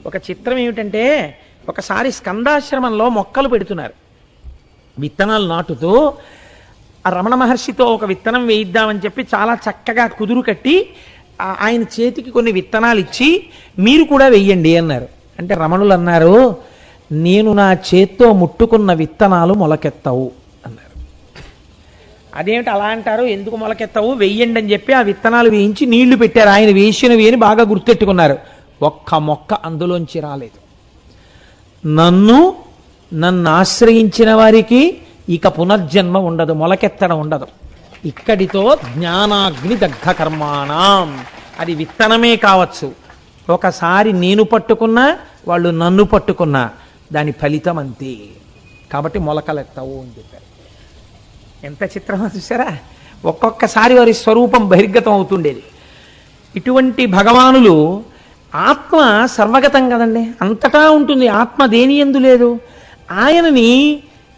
ఒక చిత్రం ఏమిటంటే, ఒకసారి స్కందాశ్రమంలో మొక్కలు పెడుతున్నారు, విత్తనాలు నాటుతూ. ఆ రమణ మహర్షితో ఒక విత్తనం వేయిద్దామని చెప్పి చాలా చక్కగా కుదురు కట్టి ఆయన చేతికి కొన్ని విత్తనాలు ఇచ్చి, మీరు కూడా వెయ్యండి అన్నారు. అంటే రమణులు అన్నారు, నేను నా చేత్తో ముట్టుకున్న విత్తనాలు మొలకెత్తవు అన్నారు. అదేమిటి అలా అంటారు, ఎందుకు మొలకెత్తవు, వెయ్యండి అని చెప్పి ఆ విత్తనాలు వేయించి నీళ్లు పెట్టారు. ఆయన వేసినవి అని బాగా గుర్తెట్టుకున్నారు. ఒక్క మొక్క అందులోంచి రాలేదు. నన్ను ఆశ్రయించిన వారికి ఇక పునర్జన్మ ఉండదు, మొలకెత్తడం ఉండదు. ఇక్కడితో జ్ఞానాగ్ని దగ్ధ కర్మాణం. అది విత్తనమే కావచ్చు, ఒకసారి నేను పట్టుకున్నా వాళ్ళు నన్ను పట్టుకున్నా దాని ఫలితం అంతే. కాబట్టి మొలకలెత్తవు అని చెప్పారు. ఎంత చిత్రమో చూసారా, ఒక్కొక్కసారి వారి స్వరూపం బహిర్గతం అవుతుండేది. ఇటువంటి భగవానులు, ఆత్మ సర్వగతం కదండి, అంతటా ఉంటుంది ఆత్మ, దేని యందు లేదు. ఆయనని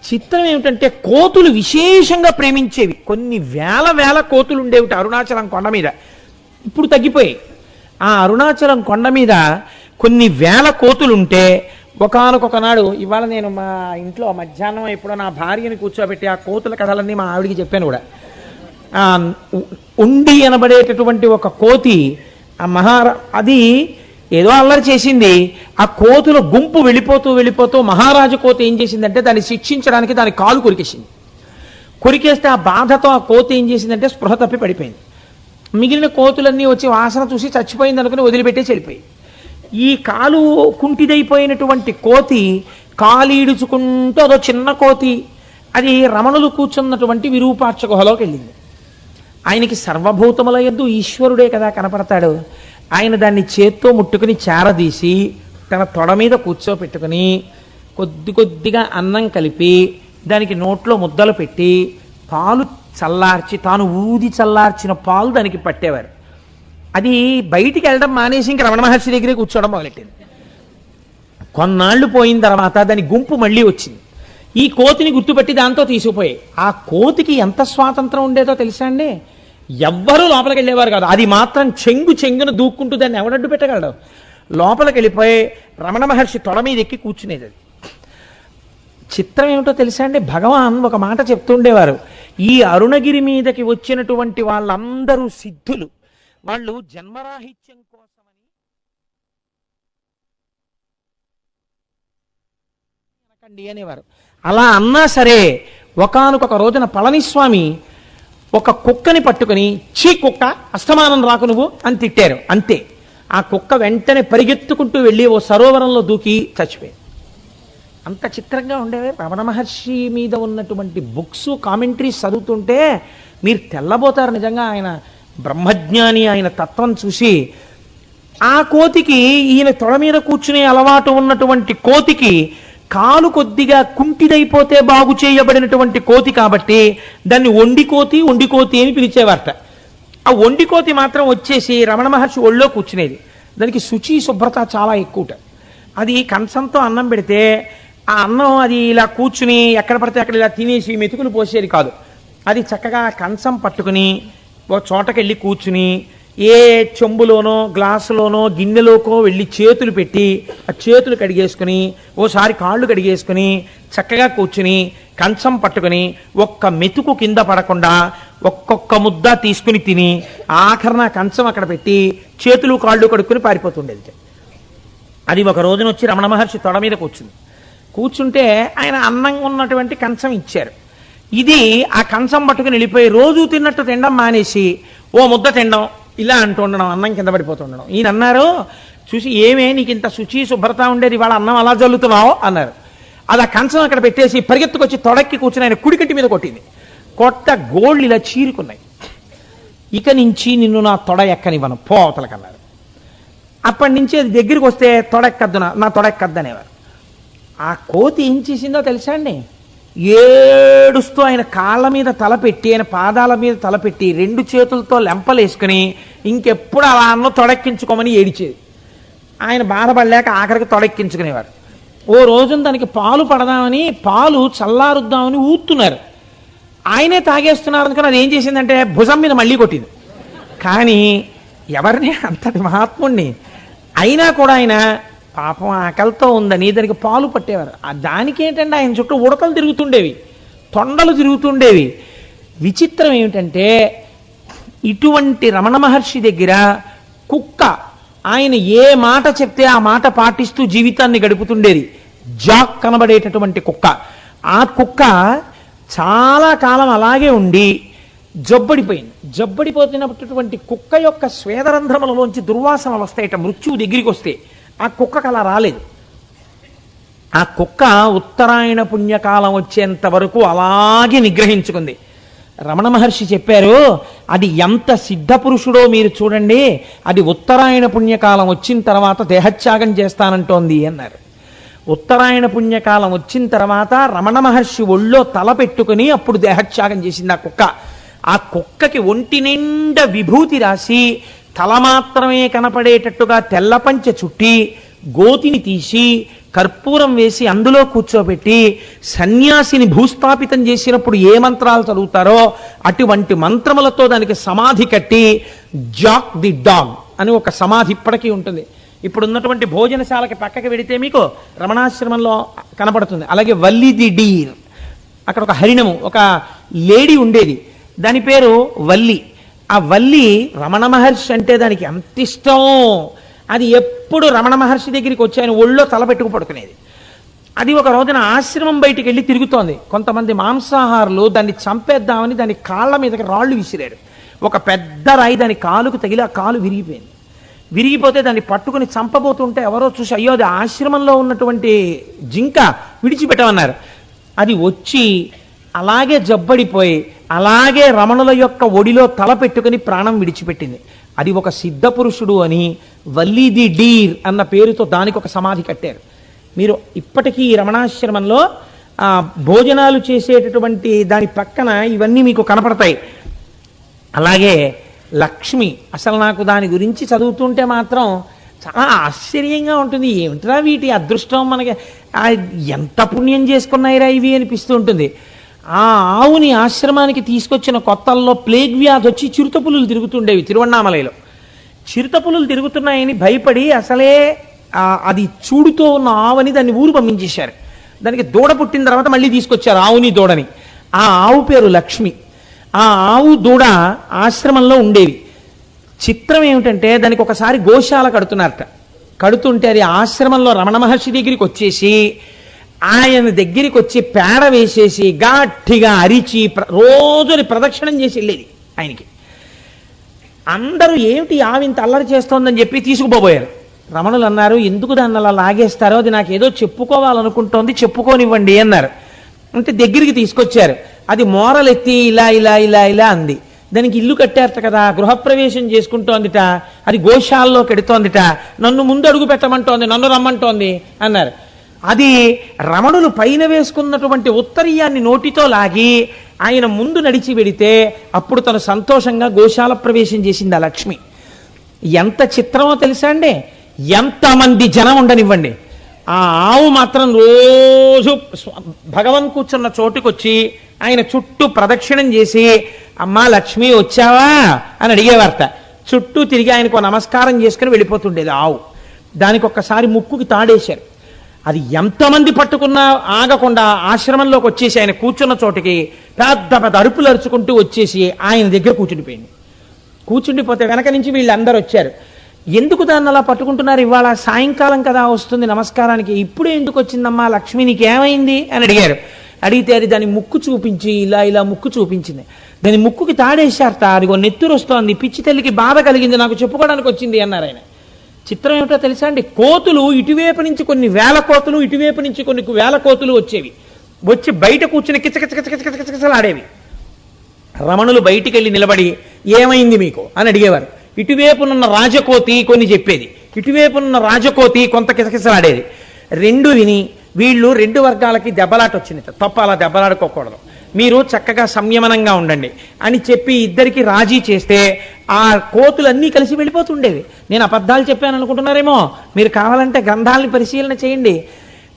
చిత్రం ఏమిటంటే, కోతులు విశేషంగా ప్రేమించేవి. కొన్ని వేల కోతులు ఉండేవిట అరుణాచలం కొండ మీద. ఇప్పుడు తగ్గిపోయాయి. ఆ అరుణాచలం కొండ మీద కొన్ని వేల కోతులుంటే ఒకానొకనాడు, ఇవాళ నేను మా ఇంట్లో మధ్యాహ్నం ఎప్పుడో నా భార్యని కూర్చోబెట్టి ఆ కోతుల కథలన్నీ మా ఆవిడికి చెప్పాను కూడా. ఉండి అనబడేటటువంటి ఒక కోతి, అది ఏదో అల్లరి చేసింది. ఆ కోతుల గుంపు వెళ్ళిపోతూ మహారాజు కోతి ఏం చేసిందంటే, దాన్ని శిక్షించడానికి దాని కాలు కొరికేసింది. కొరికేస్తే ఆ బాధతో ఆ కోతి ఏం చేసిందంటే స్పృహ తప్పి పడిపోయింది. మిగిలిన కోతులన్నీ వచ్చి వాసన చూసి చచ్చిపోయింది అనుకుని వదిలిపెట్టేసి వెళ్ళిపోయి, ఈ కాలు కుంటిదైపోయినటువంటి కోతి కాలు ఈడుచుకుంటూ అదో చిన్న కోతి అది రమణులు కూర్చున్నటువంటి విరూపాక్ష గుహలోకి వెళ్ళింది. ఆయనకి సర్వభూతముల యందు ఈశ్వరుడే కదా కనపడతాడు. ఆయన దాన్ని చేత్తో ముట్టుకుని చేరదీసి తన తొడ మీద కూర్చోపెట్టుకుని కొద్దిగా అన్నం కలిపి దానికి నోట్లో ముద్దలు పెట్టి పాలు చల్లార్చి, తాను ఊది చల్లార్చిన పాలు దానికి పట్టేవారు. అది బయటికి వెళ్ళడం మానేసి ఇంక రమణ మహర్షి దగ్గరే కూర్చోవడం మొదలెట్టింది. కొన్నాళ్ళు పోయిన తర్వాత దాని గుంపు మళ్ళీ వచ్చింది. ఈ కోతిని గుర్తుపెట్టి దాంతో తీసుకుపోయి, ఆ కోతికి ఎంత స్వాతంత్రం ఉండేదో తెలుసా అండి, ఎవ్వరూ లోపలికి వెళ్ళేవారు కాదు. అది మాత్రం చెంగున దూక్కుంటూ దాన్ని ఎవడడ్డు పెట్టగలడు. లోపలికి వెళ్ళిపోయి రమణ మహర్షి తొడ మీద ఎక్కి కూర్చునేది. అది చిత్రం ఏమిటో తెలుసా అండి, భగవాన్ ఒక మాట చెప్తుండేవారు, ఈ అరుణగిరి మీదకి వచ్చినటువంటి వాళ్ళందరూ సిద్ధులు, వాళ్ళు జన్మరాహిత్యం కోసమని అనకండి అనేవారు. అలా అన్నా సరే ఒకానొక రోజున పళనిస్వామి ఒక కుక్కని పట్టుకుని, చీ కుక్క, అస్తమానం రాకు నువ్వు అని తిట్టారు. అంతే, ఆ కుక్క వెంటనే పరిగెత్తుకుంటూ వెళ్ళి ఓ సరోవరంలో దూకి చచ్చిపోయింది. అంత చిత్రంగా ఉండేవి. రమణ మహర్షి మీద ఉన్నటువంటి బుక్స్, కామెంటరీస్ చదువుతుంటే మీరు తెల్లబోతారు నిజంగా. ఆయన బ్రహ్మజ్ఞాని, ఆయన తత్వం చూసి. ఆ కోతికి, ఈయన తొడ మీద కూర్చునే అలవాటు ఉన్నటువంటి కోతికి కాలు కొద్దిగా కుంటిదైపోతే బాగు చేయబడినటువంటి కోతి కాబట్టి దాన్ని ఒండి కోతి అని పిలిచేవారట. ఆ ఒండి కోతి మాత్రం వచ్చేసి రమణ మహర్షి ఒళ్ళో కూర్చునేది. దానికి శుచి శుభ్రత చాలా ఎక్కువట. అది కంచంతో అన్నం పెడితే ఆ అన్నం అది ఇలా కూర్చుని ఎక్కడ పడితే అక్కడ ఇలా తినేసి మెతుకులు పోసేది కాదు. అది చక్కగా కంచం పట్టుకుని ఒక చోటకెళ్ళి కూర్చుని ఏ చెంబులోనో గ్లాసులోనో గిన్నెలోకో వెళ్ళి చేతులు పెట్టి ఆ చేతులు కడిగేసుకుని ఓసారి కాళ్ళు కడిగేసుకుని చక్కగా కూర్చుని కంచం పట్టుకుని ఒక్క మెతుకు కింద పడకుండా ఒక్కొక్క ముద్ద తీసుకుని తిని ఆఖరణ కంచం అక్కడ పెట్టి చేతులు కాళ్ళు కడుక్కుని పారిపోతుండేది. అది ఒక రోజున వచ్చి రమణ మహర్షి తొడ మీద కూర్చుంటే ఆయన అన్నం ఉన్నటువంటి కంచం ఇచ్చారు. ఇది ఆ కంచం పట్టుకుని వెళ్ళిపోయి రోజు తిన్నట్టు తినడం మానేసి ఓ ముద్ద తినడం, ఇలా అంటూ ఉండడం, అన్నం కింద పడిపోతుండడం. ఈయన అన్నారు చూసి, ఏమే నీకు ఇంత శుచి శుభ్రత ఉండేది, వాళ్ళ అన్నం అలా జల్లుతున్నావు అన్నారు. అది ఆ కంచం అక్కడ పెట్టేసి పరిగెత్తుకొచ్చి తొడక్కి కూర్చుని ఆయన కుడికట్టి మీద కొట్టింది. గోళ్ళు ఇలా చీరుకున్నాయి. ఇక నుంచి నిన్ను నా తొడ ఎక్కనివ్వను, పోవతలకన్నారు. అప్పటి నుంచి అది దగ్గరికి వస్తే తొడెక్కద్దు, నా తొడెక్కద్దు అనేవారు. ఆ కోతి ఏం చేసిందో తెలుసా అండి, ఏడుస్తూ ఆయన కాళ్ళ మీద తలపెట్టి, ఆయన పాదాల మీద తలపెట్టి 2 చేతులతో లెంపలేసుకుని ఇంకెప్పుడు అలా అన్న తొడెక్కించుకోమని ఏడిచేది. ఆయన బాధపడలేక ఆఖరికి తొడెక్కించుకునేవారు. ఓ రోజున దానికి పాలు పడదామని, పాలు చల్లారుద్దామని ఊతున్నారు. ఆయనే తాగేస్తున్నారు అనుకుని అది ఏం చేసిందంటే భుజం మీద మళ్ళీ కొట్టింది. కానీ ఎవరిని, అంతటి మహాత్ముణ్ణి అయినా కూడా ఆయన పాపం ఆకలితో ఉందని దానికి పాలు పట్టేవారు. దానికి ఏంటంటే ఆయన చుట్టూ ఉడతలు తిరుగుతుండేవి, తొండలు తిరుగుతుండేవి. విచిత్రం ఏమిటంటే ఇటువంటి రమణ మహర్షి దగ్గర కుక్క ఆయన ఏ మాట చెప్తే ఆ మాట పాటిస్తూ జీవితాన్ని గడుపుతుండేది. జాక్ కనబడేటటువంటి కుక్క. ఆ కుక్క చాలా కాలం అలాగే ఉండి జబ్బడిపోయింది. జబ్బడిపోతున్నటువంటి కుక్క యొక్క స్వేదరంధ్రములలోంచి దుర్వాసనలు వస్తాయట మృత్యువు దగ్గరికి వస్తే. ఆ కుక్కకు అలా రాలేదు. ఆ కుక్క ఉత్తరాయణ పుణ్యకాలం వచ్చేంత వరకు అలాగే నిగ్రహించుకుంది. రమణ మహర్షి చెప్పారు, అది ఎంత సిద్ధపురుషుడో మీరు చూడండి, అది ఉత్తరాయణ పుణ్యకాలం వచ్చిన తర్వాత దేహత్యాగం చేస్తానంటోంది అన్నారు. ఉత్తరాయణ పుణ్యకాలం వచ్చిన తర్వాత రమణ మహర్షి ఒళ్ళో తల పెట్టుకుని అప్పుడు దేహత్యాగం చేసింది ఆ కుక్క. ఆ కుక్కకి ఒంటి నిండా విభూతి రాసి తల మాత్రమే కనపడేటట్టుగా తెల్ల పంచె చుట్టి గోతిని తీసి కర్పూరం వేసి అందులో కూర్చోబెట్టి సన్యాసిని భూస్థాపితం చేసినప్పుడు ఏ మంత్రాలు చదువుతారో అటువంటి మంత్రములతో దానికి సమాధి కట్టి జాక్ ది డాగ్ అని ఒక సమాధి ఇప్పటికీ ఉంటుంది. ఇప్పుడు ఉన్నటువంటి భోజనశాలకి పక్కకి వెడితే మీకు రమణాశ్రమంలో కనపడుతుంది. అలాగే వల్లి ది డీర్, అక్కడ ఒక హరిణము, ఒక లేడీ ఉండేది, దాని పేరు వల్లి. ఆ వల్లి రమణ మహర్షి అంటే దానికి ఎంత ఇష్టం. అది ఎప్పుడు రమణ మహర్షి దగ్గరికి వచ్చి ఆయన ఒళ్ళో తల పెట్టుకు పడుకునేది. అది ఒక రోజున ఆశ్రమం బయటికి వెళ్ళి తిరుగుతోంది. కొంతమంది మాంసాహారులు దాన్ని చంపేద్దామని దాని కాళ్ళ మీదకి రాళ్ళు విసిరారు. ఒక పెద్ద రాయి దాని కాలుకు తగిలి ఆ కాలు విరిగిపోయింది. విరిగిపోతే దాన్ని పట్టుకుని చంపబోతుంటే ఎవరో చూసి, అయ్యో అది ఆశ్రమంలో ఉన్నటువంటి జింక, విడిచిపెట్టమన్నారు. అది వచ్చి అలాగే జబ్బడిపోయి అలాగే రమణుల యొక్క ఒడిలో తల పెట్టుకుని ప్రాణం విడిచిపెట్టింది. అది ఒక సిద్ధపురుషుడు అని వల్లీ ది డీర్ అన్న పేరుతో దానికి ఒక సమాధి కట్టారు. మీరు ఇప్పటికీ ఈ రమణాశ్రమంలో భోజనాలు చేసేటటువంటి దాని పక్కన ఇవన్నీ మీకు కనపడతాయి. అలాగే లక్ష్మి, అసలు నాకు దాని గురించి చదువుతుంటే మాత్రం చాలా ఆశ్చర్యంగా ఉంటుంది. ఏమిట్రా వీటి అదృష్టం, మనకి ఎంత పుణ్యం చేసుకున్నాయిరా ఇవి అనిపిస్తూ ఉంటుంది. ఆ ఆవుని ఆశ్రమానికి తీసుకొచ్చిన కొత్తల్లో ప్లేగ్ వ్యాధి వచ్చి చిరుతపులులు తిరుగుతుండేవి తిరువണ്ണామలైలో. చిరుతపులులు తిరుగుతున్నాయని భయపడి అసలే అది చూడుతో ఉన్న ఆవుని దాన్ని ఊరు పంపించేశారు. దానికి దూడ పుట్టిన తర్వాత మళ్ళీ తీసుకొచ్చారు ఆవుని దూడని. ఆ ఆవు పేరు లక్ష్మి. ఆ ఆవు దూడ ఆశ్రమంలో ఉండేవి. చిత్రం ఏమిటంటే దానికి ఒకసారి గోశాల కడుతున్నారట. కడుతుంటే అది ఆశ్రమంలో రమణ మహర్షి దగ్గరికి వచ్చేసి ఆయన దగ్గరికి వచ్చి పేడ వేసేసి గట్టిగా అరిచి రోజుని ప్రదక్షిణం చేసి వెళ్ళేది ఆయనకి. అందరూ ఏమిటి ఆవింత అల్లరి చేస్తోందని చెప్పి తీసుకుపోబోయారు. రమణులు అన్నారు, ఎందుకు దాన్ని అలా లాగేస్తారో, అది నాకు ఏదో చెప్పుకోవాలనుకుంటోంది, చెప్పుకోనివ్వండి అన్నారు. అంటే దగ్గరికి తీసుకొచ్చారు. అది మోరలెత్తి ఇలా ఇలా ఇలా ఇలా అంది. దానికి ఇల్లు కట్టారట కదా, గృహప్రవేశం చేసుకుంటోందిట, అది గోశాలలో కెడుతోందిట, నన్ను ముందు అడుగు పెట్టమంటోంది, నన్ను రమ్మంటోంది అన్నారు. అది రమణులు పైన వేసుకున్నటువంటి ఉత్తరీయాన్ని నోటితో లాగి ఆయన ముందు నడిచి వెడితే అప్పుడు తను సంతోషంగా గోశాల ప్రవేశం చేసింది ఆ లక్ష్మి. ఎంత చిత్రమో తెలుసా అండి. ఎంతమంది జనం ఉండనివ్వండి, ఆ ఆవు మాత్రం రోజు భగవన్ కూర్చున్న చోటుకొచ్చి ఆయన చుట్టూ ప్రదక్షిణం చేసి, అమ్మా లక్ష్మి వచ్చావా అని అడిగేవారట. చుట్టూ తిరిగి ఆయనకు నమస్కారం చేసుకుని వెళ్ళిపోతుండేది ఆవు. దానికి ఒక్కసారి ముక్కుకి తాడేశారు. అది ఎంతమంది పట్టుకున్నా ఆగకుండా ఆశ్రమంలోకి వచ్చేసి ఆయన కూర్చున్న చోటికి పెద్ద పెద్ద అరుపులు అరుచుకుంటూ వచ్చేసి ఆయన దగ్గర కూర్చుండిపోయింది. కూర్చుండిపోతే వెనక నుంచి వీళ్ళందరూ వచ్చారు. ఎందుకు దాన్ని అలా పట్టుకుంటున్నారు, ఇవాళ సాయంకాలం కదా వస్తుంది నమస్కారానికి, ఇప్పుడే ఎందుకు వచ్చిందమ్మా లక్ష్మి, నీకు ఏమైంది అని అడిగారు. అడిగితే అది దాని ముక్కు చూపించి ఇలా ఇలా ముక్కు చూపించింది. దాని ముక్కుకి తాడేశారట. అదిగో నెత్తురు వస్తోంది, పిచ్చి తల్లికి బాధ కలిగింది, నాకు చెప్పుకోవడానికి వచ్చింది అన్నారు ఆయన. చిత్రం ఏమిటో తెలుసా అండి, కోతులు ఇటువైపు నుంచి కొన్ని వేల కోతులు, ఇటువైపు నుంచి కొన్ని వేల కోతులు వచ్చేవి. వచ్చి బయట కూర్చుని కిచకిచకిచకిచకిచకిచలాడేవి. రమణులు బయటికి వెళ్ళి నిలబడి ఏమైంది మీకు అని అడిగేవారు. ఇటువైపునున్న రాజకోతి కొన్ని చెప్పేది, ఇటువైపునున్న రాజకోతి కొంత కిసకిసలాడేది. రెండు విని వీళ్ళు రెండు వర్గాలకి దెబ్బలాట వచ్చింది. తప్ప అలా దెబ్బలాడుకోకూడదు, మీరు చక్కగా సంయమనంగా ఉండండి అని చెప్పి ఇద్దరికి రాజీ చేస్తే ఆ కోతులన్నీ కలిసి వెళ్ళిపోతుండేవి. నేను అబద్ధాలు చెప్పాను అనుకుంటున్నారేమో, మీరు కావాలంటే గ్రంథాలని పరిశీలన చేయండి,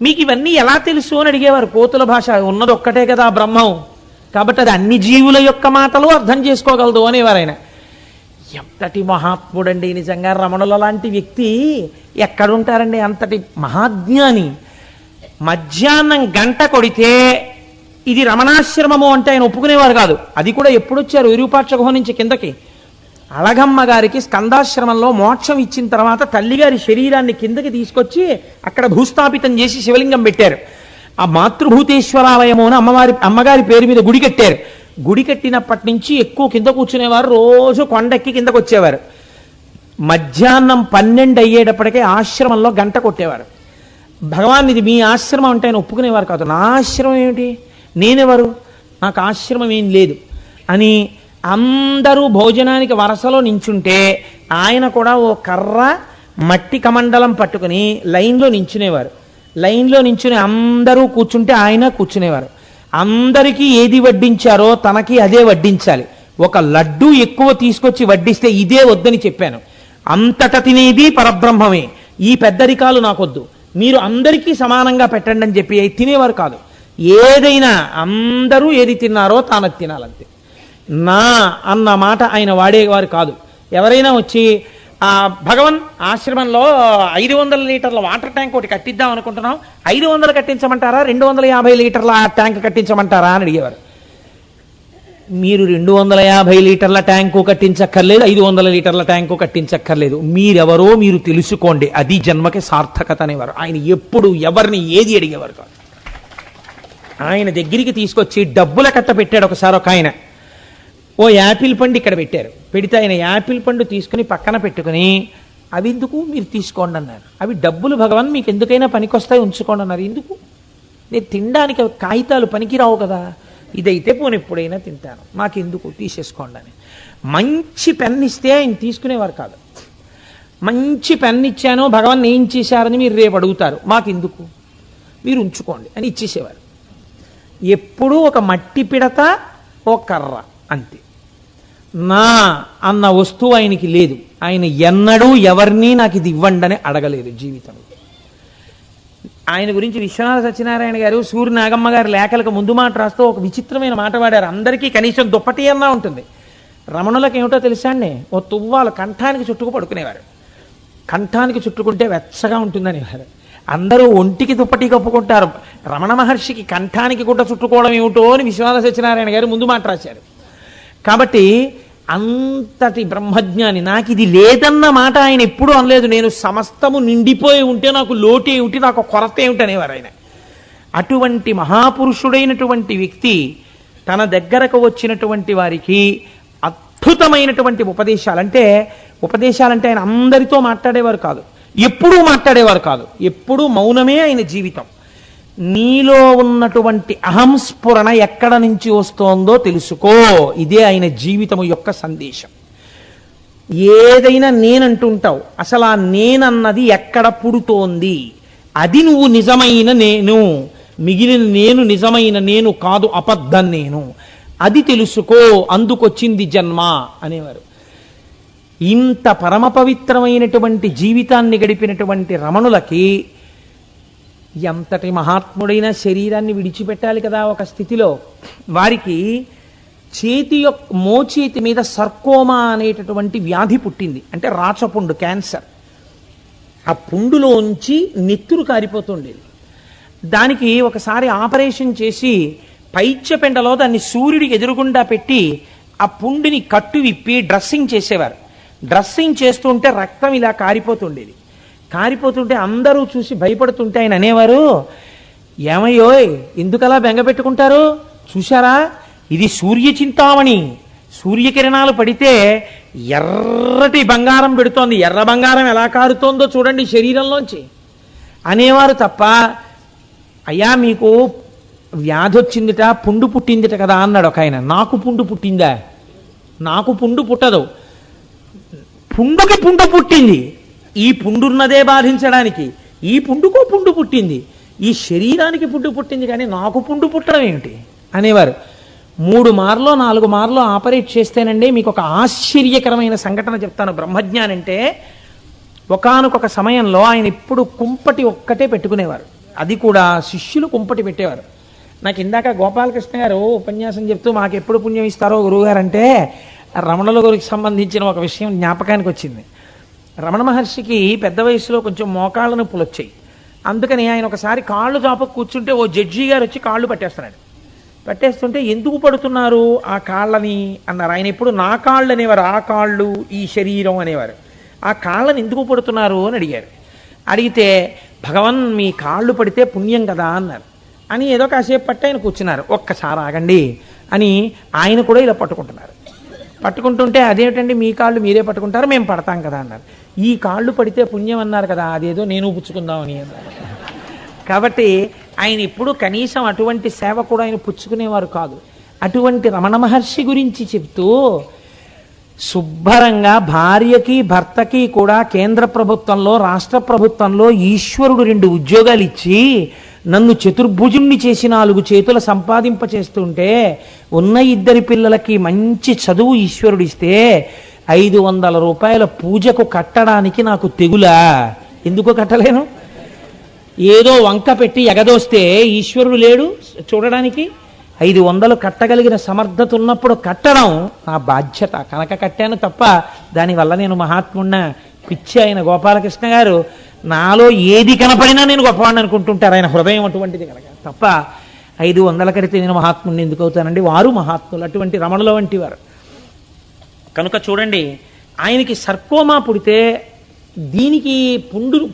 మీకు ఇవన్నీ ఎలా తెలుసు అని అడిగేవారు. కోతుల భాష ఉన్నది ఒక్కటే కదా బ్రహ్మం, కాబట్టి అది అన్ని జీవుల యొక్క మాటలు అర్థం చేసుకోగలదు అనేవారు ఆయన. ఎంతటి మహాత్ముడండి నిజంగా. రమణుల లాంటి వ్యక్తి ఎక్కడుంటారండి? అంతటి మహాజ్ఞాని. మధ్యాహ్నం గంట కొడితే ఇది రమణాశ్రమము అంటే ఆయన ఒప్పుకునేవారు కాదు. అది కూడా ఎప్పుడొచ్చారు విరూపాక్ష గుహ నుంచి కిందకి. అళగమ్మ గారికి స్కందాశ్రమంలో మోక్షం ఇచ్చిన తర్వాత తల్లిగారి శరీరాన్ని కిందకి తీసుకొచ్చి అక్కడ భూస్థాపితం చేసి శివలింగం పెట్టారు. ఆ మాతృభూతేశ్వరాలయము అని అమ్మగారి పేరు మీద గుడి కట్టారు. గుడి కట్టినప్పటి నుంచి ఎక్కువ కింద కూర్చునేవారు. రోజు కొండెక్కి కిందకు వచ్చేవారు. మధ్యాహ్నం 12 అయ్యేటప్పటికే ఆశ్రమంలో గంట కొట్టేవారు. భగవాన్ ఇది మీ ఆశ్రమం అంటే ఆయన ఒప్పుకునేవారు కాదు. నా ఆశ్రమం ఏమిటి, నేనెవరు, నాకు ఆశ్రమం ఏం లేదు అని అందరూ భోజనానికి వరసలో నించుంటే ఆయన కూడా ఓ కర్ర మట్టి కమండలం పట్టుకుని లైన్లో నించునేవారు. లైన్లో నించుని అందరూ కూర్చుంటే ఆయన కూర్చునేవారు. అందరికీ ఏది వడ్డించారో తనకి అదే వడ్డించాలి. ఒక లడ్డు ఎక్కువ తీసుకొచ్చి వడ్డిస్తే ఇదే వద్దని చెప్పాను. అంతట తినేది పరబ్రహ్మమే, ఈ పెద్దరికాలు నాకొద్దు, మీరు అందరికీ సమానంగా పెట్టండి అని చెప్పి తినేవారు కాదు. ఏదైనా అందరూ ఏది తిన్నారో తానది తినాలంతే. నా అన్న మాట ఆయన వాడేవారు కాదు. ఎవరైనా వచ్చి భగవన్ ఆశ్రమంలో 500 లీటర్ల వాటర్ ట్యాంక్ ఒకటి కట్టిద్దాం అనుకుంటున్నాం, 500 కట్టించమంటారా 250 లీటర్ల ట్యాంక్ కట్టించమంటారా అని అడిగేవారు. మీరు 250 లీటర్ల ట్యాంకు కట్టించక్కర్లేదు, 500 లీటర్ల ట్యాంకు కట్టించక్కర్లేదు, మీరెవరో మీరు తెలుసుకోండి, అది జన్మకి సార్థకత అనేవారు. ఆయన ఎప్పుడు ఎవరిని ఏది అడిగేవారు కాదు. ఆయన దగ్గరికి తీసుకొచ్చి డబ్బుల కట్ట పెట్టాడు ఒకసారి ఒక ఆయన. ఓ యాపిల్ పండు ఇక్కడ పెట్టారు. పెడితే ఆయన యాపిల్ పండు తీసుకుని పక్కన పెట్టుకుని అవి ఎందుకు మీరు తీసుకోండి అన్నారు. అవి డబ్బులు భగవాన్ మీకు ఎందుకైనా పనికొస్తాయి ఉంచుకోండి అన్నారు. ఎందుకు? నేను తినడానికి కాగితాలు పనికిరావు కదా, ఇదైతే పోనీ ఎప్పుడైనా తింటాను, నాకెందుకు, తీసేసుకోండి అని. మంచి పెన్ను ఇస్తే ఆయన తీసుకునేవారు కాదు. మంచి పెన్ను ఇచ్చాను భగవాన్ ఏం చేశారని మీరు రేపు అడుగుతారు, మాకెందుకు, మీరు ఉంచుకోండి అని ఇచ్చేసేవారు. ఎప్పుడూ ఒక మట్టి పిడత ఓ కర్ర అంతే. నా అన్న వస్తువు ఆయనకి లేదు. ఆయన ఎన్నడూ ఎవరిని నాకు ఇది ఇవ్వండి అని అడగలేదు జీవితంలో. ఆయన గురించి విశ్వనాథ సత్యనారాయణ గారు సూర్య నాగమ్మ గారి లేఖలకు ముందు మాట రాస్తూ ఒక విచిత్రమైన మాట వాడారు. అందరికీ కనీసం దుప్పటి అన్నా ఉంటుంది. రమణులకు ఏమిటో తెలుసా అండి, ఓ తువ్వాలు కంఠానికి చుట్టుకు పడుకునేవారు. కంఠానికి చుట్టుకుంటే వెచ్చగా ఉంటుందనేవారు. అందరూ ఒంటికి దుప్పటి కప్పుకుంటారు, రమణ మహర్షికి కంఠానికి గుడ్డ చుట్టుకోవడం ఏమిటో అని విశ్వనాథ సత్యనారాయణ గారు ముందు మాట రాశారు. కాబట్టి అంతటి బ్రహ్మజ్ఞాని. నాకు ఇది లేదన్న మాట ఆయన ఎప్పుడూ అనలేదు. నేను సమస్తము నిండిపోయి ఉంటే నాకు లోటు ఏమిటి, నాకు కొరత ఏమిటి అనేవారు ఆయన. అటువంటి మహాపురుషుడైనటువంటి వ్యక్తి తన దగ్గరకు వచ్చినటువంటి వారికి అద్భుతమైనటువంటి ఉపదేశాలంటే ఆయన అందరితో మాట్లాడేవారు కాదు, ఎప్పుడూ మాట్లాడేవారు కాదు, ఎప్పుడూ మౌనమే ఆయన జీవితం. నీలో ఉన్నటువంటి అహంస్ఫురణ ఎక్కడ నుంచి వస్తోందో తెలుసుకో, ఇదే ఆయన జీవితము యొక్క సందేశం. ఏదైనా నేనంటుంటావు, అసలు ఆ నేనన్నది ఎక్కడ పుడుతోంది, అది నువ్వు నిజమైన నేను, మిగిలిన నేను నిజమైన నేను కాదు, అబద్ధం నేను, అది తెలుసుకో, అందుకొచ్చింది జన్మ అనేవారు. ఇంత పరమ పవిత్రమైనటువంటి జీవితాన్ని గడిపినటువంటి రమణులకి ఎంతటి మహాత్ముడైన శరీరాన్ని విడిచిపెట్టాలి కదా ఒక స్థితిలో. వారికి మోచేతి మీద సర్కోమా అనేటటువంటి వ్యాధి పుట్టింది. అంటే రాచపుండు, క్యాన్సర్. ఆ పుండులోంచి నెత్తురు కారిపోతుండేది. దానికి ఒకసారి ఆపరేషన్ చేసి పైచ్యపెండలో దాన్ని సూర్యుడికి ఎదురుగుండా పెట్టి ఆ పుండిని కట్టు విప్పి డ్రెస్సింగ్ చేసేవారు. డ్రెస్సింగ్ చేస్తుంటే రక్తం ఇలా కారిపోతుండేది. కారిపోతుంటే అందరూ చూసి భయపడుతుంటే ఆయన అనేవారు, ఏమయ్యోయ్ ఎందుకలా బెంగపెట్టుకుంటారు, చూశారా ఇది సూర్యచింతామణి, సూర్యకిరణాలు పడితే ఎర్రటి బంగారం పెడుతోంది, ఎర్ర బంగారం ఎలా కారుతోందో చూడండి శరీరంలోంచి అనేవారు తప్ప, అయ్యా మీకు వ్యాధి వచ్చిందిట, పుండు పుట్టిందిట కదా అన్నాడు ఒక ఆయన. నాకు పుండు పుట్టిందా? నాకు పుండు పుట్టదు, పుండుకి పుండు పుట్టింది, ఈ పుండున్నదే బాధించడానికి, ఈ పుండుకో పుండు పుట్టింది, ఈ శరీరానికి పుండు పుట్టింది, కానీ నాకు పుండు పుట్టడం ఏమిటి అనేవారు. 3 మార్లో 4 మార్లో ఆపరేట్ చేస్తేనండి మీకు ఒక ఆశ్చర్యకరమైన సంఘటన చెప్తాను. బ్రహ్మజ్ఞాని అంటే ఒకానొక సమయంలో ఆయన ఎప్పుడు కుంపటి ఒక్కటే పెట్టుకునేవారు, అది కూడా శిష్యులు కుంపటి పెట్టేవారు. నాకు ఇందాక గోపాలకృష్ణ గారు ఉపన్యాసం చెప్తూ మాకు ఎప్పుడు పుణ్యం ఇస్తారో గురువుగారు అంటే, రమణుల గురికి సంబంధించిన ఒక విషయం జ్ఞాపకానికి వచ్చింది. రమణ మహర్షికి పెద్ద వయసులో కొంచెం మోకాళ్ళ నొప్పులు వచ్చాయి. అందుకని ఆయన ఒకసారి కాళ్ళు చాపకు కూర్చుంటే ఓ జడ్జి గారు వచ్చి కాళ్ళు పట్టేస్తున్నాడు. పట్టేస్తుంటే ఎందుకు పడుతున్నారు ఆ కాళ్ళని అన్నారు. ఆయన ఎప్పుడు నా కాళ్ళు అనేవారు, ఆ కాళ్ళు ఈ శరీరం అనేవారు. ఆ కాళ్ళని ఎందుకు పడుతున్నారు అని అడిగారు. అడిగితే భగవన్ మీ కాళ్ళు పడితే పుణ్యం కదా అన్నారు. అని ఏదో కాసేపు పట్టి ఆయన కూర్చున్నారు. ఒక్కసారి ఆగండి అని ఆయన కూడా ఇలా పట్టుకుంటున్నారు. పట్టుకుంటుంటే అదేమిటండి మీ కాళ్ళు మీరే పట్టుకుంటారు, మేము పడతాం కదా అన్నారు. ఈ కాళ్ళు పడితే పుణ్యం అన్నారు కదా, అదేదో నేను పుచ్చుకుందామని అన్నారు. కాబట్టి ఆయన ఎప్పుడు కనీసం అటువంటి సేవ కూడా ఆయన పుచ్చుకునేవారు కాదు. అటువంటి రమణ మహర్షి గురించి చెప్తూ శుభ్రంగా భార్యకి భర్తకి కూడా కేంద్ర ప్రభుత్వంలో రాష్ట్ర ప్రభుత్వంలో ఈశ్వరుడు 2 ఉద్యోగాలు ఇచ్చి నన్ను చతుర్భుజుణ్ణి చేసి 4 చేతుల సంపాదింపచేస్తుంటే ఉన్న 2 పిల్లలకి మంచి చదువు ఈశ్వరుడు ఇస్తే 500 రూపాయల పూజకు కట్టడానికి నాకు తెగులా? ఎందుకు కట్టలేను? ఏదో వంక పెట్టి ఎగదోస్తే ఈశ్వరుడు లేడు చూడడానికి. 500 కట్టగలిగిన సమర్థత ఉన్నప్పుడు కట్టడం నా బాధ్యత కనుక కట్టాను తప్ప దానివల్ల నేను మహాత్మున్న పిచ్చి. ఆయన గోపాలకృష్ణ గారు నాలో ఏది కనపడినా నేను గొప్పవాడిని అనుకుంటుంటారు. ఆయన హృదయం అటువంటిది కనుక తప్ప 500 కడితే నేను మహాత్ముని ఎందుకు అవుతానండి? వారు మహాత్ములు, అటువంటి రమణుల వంటి వారు. కనుక చూడండి, ఆయనకి సర్కోమా పుడితే దీనికి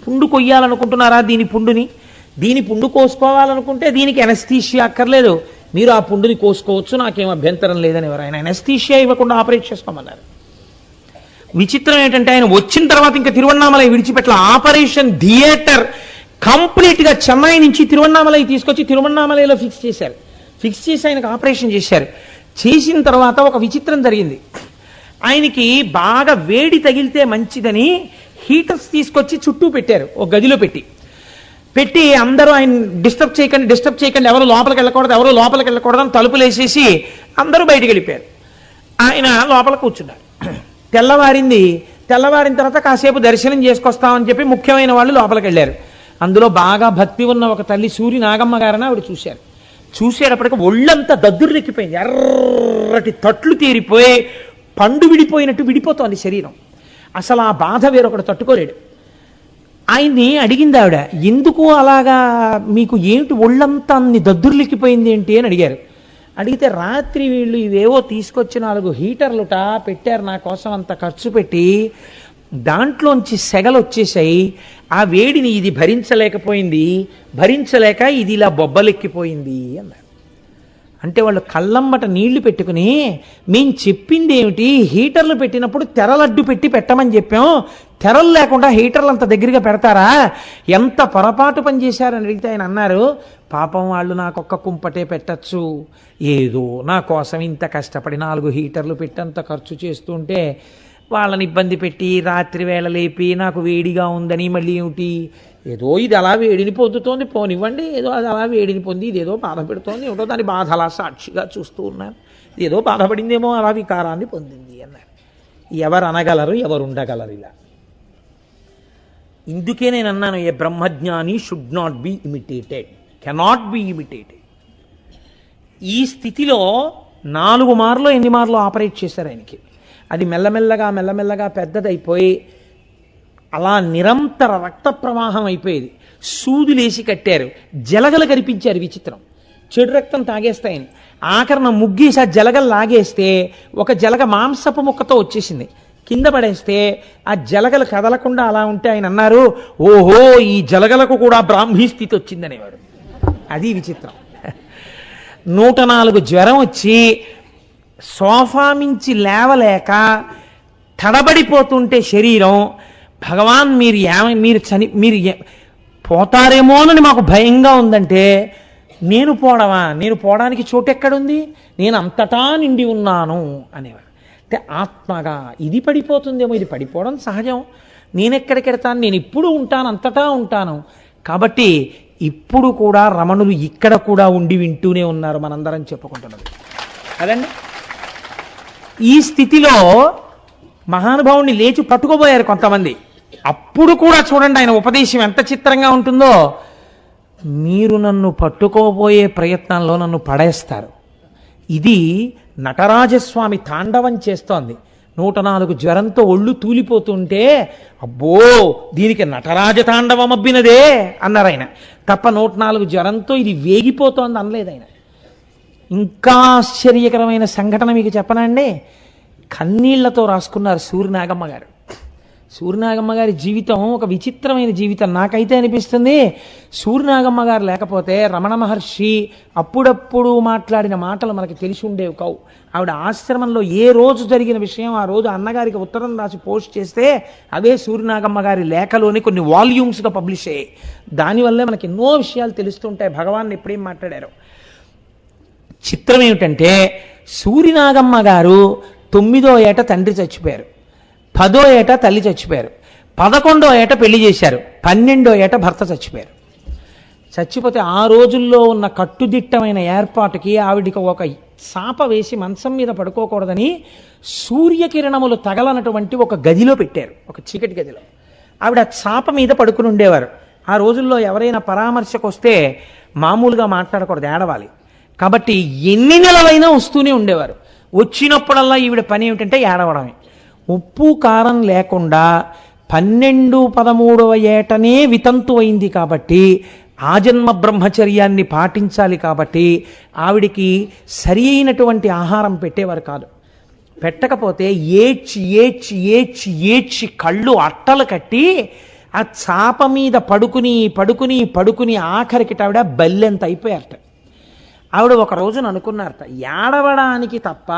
పుండు కొయ్యాలనుకుంటున్నారా? దీని పుండు కోసుకోవాలనుకుంటే దీనికి ఎనస్థీషియా అక్కర్లేదు, మీరు ఆ పుండుని కోసుకోవచ్చు, నాకేం అభ్యంతరం లేదని ఎవరు ఆయన ఎనస్థీషియా ఇవ్వకుండా ఆపరేట్ చేసుకోమన్నారు. విచిత్రం ఏంటంటే ఆయన వచ్చిన తర్వాత ఇంకా తిరువన్నామలై విడిచిపెట్ల ఆపరేషన్ థియేటర్ కంప్లీట్గా చెన్నై నుంచి తిరువన్నామలై తీసుకొచ్చి తిరువన్నామలైలో ఫిక్స్ చేశారు. ఫిక్స్ చేసి ఆయనకు ఆపరేషన్ చేశారు. చేసిన తర్వాత ఒక విచిత్రం జరిగింది. ఆయనకి బాగా వేడి తగిలితే మంచిదని హీటర్స్ తీసుకొచ్చి చుట్టూ పెట్టారు, ఒక గదిలో పెట్టి అందరూ ఆయన డిస్టర్బ్ చేయకండి, ఎవరు లోపలికి వెళ్ళకూడదు అని తలుపులు వేసేసి అందరూ బయటికి వెళ్ళిపోయారు. ఆయన లోపల కూర్చున్నారు. తెల్లవారిన తర్వాత కాసేపు దర్శనం చేసుకొస్తామని చెప్పి ముఖ్యమైన వాళ్ళు లోపలికి వెళ్ళారు. అందులో బాగా భక్తి ఉన్న ఒక తల్లి సూరి నాగమ్మ గారని ఆవిడ చూశారు. చూసేటప్పటికి ఒళ్ళంతా దద్దుర్లెక్కిపోయింది, ఎర్రటి తట్లు తీరిపోయి పండు విడిపోయినట్టు విడిపోతోంది శరీరం. అసలు ఆ బాధ వేరొకడు తట్టుకోలేడు. ఆయన్ని అడిగింది ఆవిడ, ఎందుకు అలాగా మీకు ఏమిటి ఒళ్ళంతా అన్ని దద్దుర్లెక్కిపోయింది ఏంటి అని అడిగారు. అడిగితే రాత్రి వీళ్ళు ఇవేవో తీసుకొచ్చి 4 హీటర్లుట పెట్టారు నా కోసం, అంత ఖర్చు పెట్టి దాంట్లోంచి సెగలు వచ్చేసాయి, ఆ వేడిని ఇది భరించలేక ఇది ఇలా బొబ్బలెక్కిపోయింది అన్నారు. అంటే వాళ్ళు కళ్ళమ్మట నీళ్లు పెట్టుకుని మేము చెప్పింది ఏమిటి, హీటర్లు పెట్టినప్పుడు తెరలడ్డు పెట్టి పెట్టమని చెప్పాం, తెరలు లేకుండా హీటర్లు అంత దగ్గరగా పెడతారా, ఎంత పొరపాటు పని చేశారని అడిగితే ఆయన అన్నారు, పాపం వాళ్ళు నాకొక్క కుంపటే పెట్టచ్చు, ఏదో నా కోసం ఇంత కష్టపడి 4 హీటర్లు పెట్టి అంత ఖర్చు చేస్తుంటే వాళ్ళని ఇబ్బంది పెట్టి రాత్రి వేళ లేపి నాకు వేడిగా ఉందని మళ్ళీ ఏమిటి, ఏదో ఇది అలా వేడిని పొందుతోంది, పోనివ్వండి, ఏదో అది అలా వేడిని పొంది ఇదేదో బాధ పెడుతోంది, ఏమిటో దాని బాధ అలా సాక్షిగా చూస్తూ ఉన్నాను, ఏదో బాధపడిందేమో అలా వికారాన్ని పొందింది అన్నారు. ఎవరు అనగలరు, ఎవరు ఉండగలరు ఇలా? ఇందుకే నేను అన్నాను, ఏ బ్రహ్మజ్ఞాని should not be imitated, cannot be imitated. ఈ స్థితిలో 4 మార్లు ఎన్ని మార్లు ఆపరేట్ చేశారు ఆయనకి. అది మెల్లమెల్లగా పెద్దదైపోయి అలా నిరంతర రక్త ప్రవాహం అయిపోయేది. సూదులేసి కట్టారు, జలగలు కనిపించారు. విచిత్రం, చెడు రక్తం తాగేస్తాయని ఆఖరణ ముగ్గేసి ఆ జలగలు లాగేస్తే ఒక జలగ మాంసపు ముక్కతో వచ్చేసింది, కింద పడేస్తే ఆ జలగలు కదలకుండా అలా ఉంటే ఆయన అన్నారు, ఓహో ఈ జలగలకు కూడా బ్రాహ్మీ స్థితి వచ్చిందనేవాడు. అది విచిత్రం. 104 జ్వరం వచ్చి సోఫా మించి లేవలేక తడబడిపోతుంటే శరీరం, భగవాన్ మీరు పోతారేమోనని మాకు భయంగా ఉందంటే, నేను పోవడానికి చోటు ఎక్కడుంది, నేను అంతటా నిండి ఉన్నాను అనేవారు. అంటే ఆత్మగా ఇది పడిపోతుందేమో, ఇది పడిపోవడం సహజం, నేనెక్కడికెడతాను, నేను ఇప్పుడు ఉంటాను, అంతటా ఉంటాను. కాబట్టి ఇప్పుడు కూడా రమణులు ఇక్కడ కూడా ఉండి వింటూనే ఉన్నారు, మనందరం చెప్పుకుంటున్నది కదండి. ఈ స్థితిలో మహానుభావుణ్ణి లేచి పట్టుకోబోయారు కొంతమంది. అప్పుడు కూడా చూడండి ఆయన ఉపదేశం ఎంత చిత్రంగా ఉంటుందో, మీరు నన్ను పట్టుకోబోయే ప్రయత్నంలో నన్ను పడేస్తారు, ఇది నటరాజస్వామి తాండవం చేస్తోంది. 104 జ్వరంతో ఒళ్ళు తూలిపోతుంటే అబ్బో దీనికి నటరాజ తాండవం అబ్బినదే అన్నారు ఆయన. తప్ప 104 జ్వరంతో ఇది వేగిపోతోంది అనలేదు ఆయన. ఇంకా ఆశ్చర్యకరమైన సంఘటన మీకు చెప్పనండి. కన్నీళ్లతో రాసుకున్నారు సూర్యనాగమ్మ గారు. సూర్యనాగమ్మ గారి జీవితం ఒక విచిత్రమైన జీవితం. నాకైతే అనిపిస్తుంది సూర్యనాగమ్మ గారు లేకపోతే రమణ మహర్షి అప్పుడప్పుడు మాట్లాడిన మాటలు మనకి తెలిసి ఉండేవి కావు. ఆవిడ ఆశ్రమంలో ఏ రోజు జరిగిన విషయం ఆ రోజు అన్నగారికి ఉత్తరం రాసి పోస్ట్ చేస్తే అవే సూర్యనాగమ్మ గారి లేఖలోని కొన్ని వాల్యూమ్స్గా పబ్లిష్ అయ్యాయి. దానివల్లే మనకి ఎన్నో విషయాలు తెలుస్తుంటాయి భగవాన్ ఎప్పుడేం మాట్లాడారో. చిత్రం ఏమిటంటే సూర్యనాగమ్మ గారు 9వ ఏట తండ్రి చచ్చిపోయారు, 10వ ఏట తల్లి చచ్చిపోయారు, 11వ ఏట పెళ్లి చేశారు, 12వ ఏట భర్త చచ్చిపోయారు. చచ్చిపోతే ఆ రోజుల్లో ఉన్న కట్టుదిట్టమైన ఏర్పాటుకి ఆవిడికి ఒక సాప వేసి మంచం మీద పడుకోకూడదని సూర్యకిరణములు తగలనటువంటి ఒక గదిలో పెట్టారు, ఒక చీకటి గదిలో. ఆవిడ చాప మీద పడుకుని ఉండేవారు. ఆ రోజుల్లో ఎవరైనా పరామర్శకు వస్తే మామూలుగా మాట్లాడకూడదు, ఏడవాలి. కాబట్టి ఎన్ని నెలలైనా వస్తూనే ఉండేవారు. వచ్చినప్పుడల్లా ఈవిడ పని ఏమిటంటే ఏడవడమే. ఉప్పు కారం లేకుండా 12, 13వ ఏటనే వితంతు అయింది కాబట్టి ఆజన్మ బ్రహ్మచర్యాన్ని పాటించాలి కాబట్టి ఆవిడికి సరి అయినటువంటి ఆహారం పెట్టేవారు కాదు. పెట్టకపోతే ఏడ్చి ఏడ్చి ఏడ్చి ఏడ్చి కళ్ళు అట్టలు కట్టి ఆ చాప మీద పడుకుని పడుకుని పడుకుని ఆఖరికి ఆవిడ బల్లెంత అయిపోయారట. ఆవిడ ఒక రోజున అనుకున్నారట, ఏడవడానికి తప్ప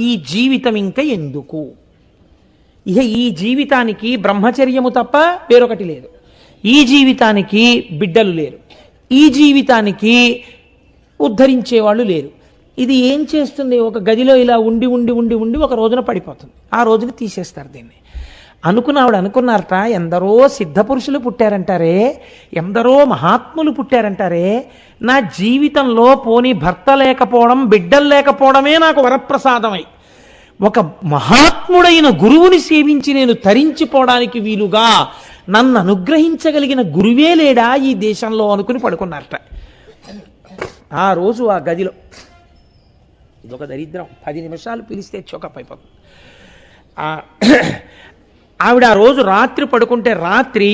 ఈ జీవితం ఇంకా ఎందుకు, ఇక ఈ జీవితానికి బ్రహ్మచర్యము తప్ప వేరొకటి లేదు, ఈ జీవితానికి బిడ్డలు లేరు, ఈ జీవితానికి ఉద్ధరించేవాళ్ళు లేరు, ఇది ఏం చేస్తుంది ఒక గదిలో ఇలా ఉండి ఉండి ఉండి ఉండి ఒక రోజున పడిపోతుంది, ఆ రోజున తీసేస్తారు దీన్ని అనుకున్న ఆవిడ అనుకున్నారట. ఎందరో సిద్ధపురుషులు పుట్టారంటారే, ఎందరో మహాత్ములు పుట్టారంటారే, నా జీవితంలో పోనీ భర్త లేకపోవడం బిడ్డలు లేకపోవడమే నాకు వరప్రసాదమై ఒక మహాత్ముడైన గురువుని సేవించి నేను తరించిపోవడానికి వీలుగా నన్ను అనుగ్రహించగలిగిన గురువే లేడా ఈ దేశంలో అనుకుని పడుకున్నారట. ఆ రోజు ఆ గదిలో ఇదొక దరిద్రం, 10 నిమిషాలు పిలిస్తే చోకప్ అయిపోతుంది. ఆవిడ ఆ రోజు రాత్రి పడుకుంటే రాత్రి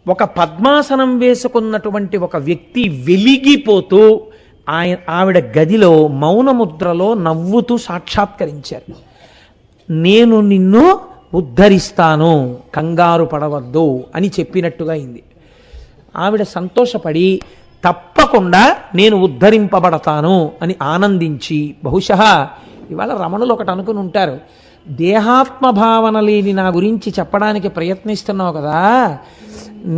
ఒక పద్మాసనం వేసుకున్నటువంటి ఒక వ్యక్తి వెలిగిపోతూ ఆవిడ గదిలో మౌనముద్రలో నవ్వుతూ సాక్షాత్కరించారు. నేను నిన్ను ఉద్ధరిస్తాను, కంగారు పడవద్దు అని చెప్పినట్టుగా అయింది. ఆవిడ సంతోషపడి తప్పకుండా నేను ఉద్ధరింపబడతాను అని ఆనందించి, బహుశా ఇవాళ రమణులు ఒకటి అనుకుని ఉంటారు, దేహాత్మ భావన లేని నా గురించి చెప్పడానికి ప్రయత్నిస్తున్నావు కదా,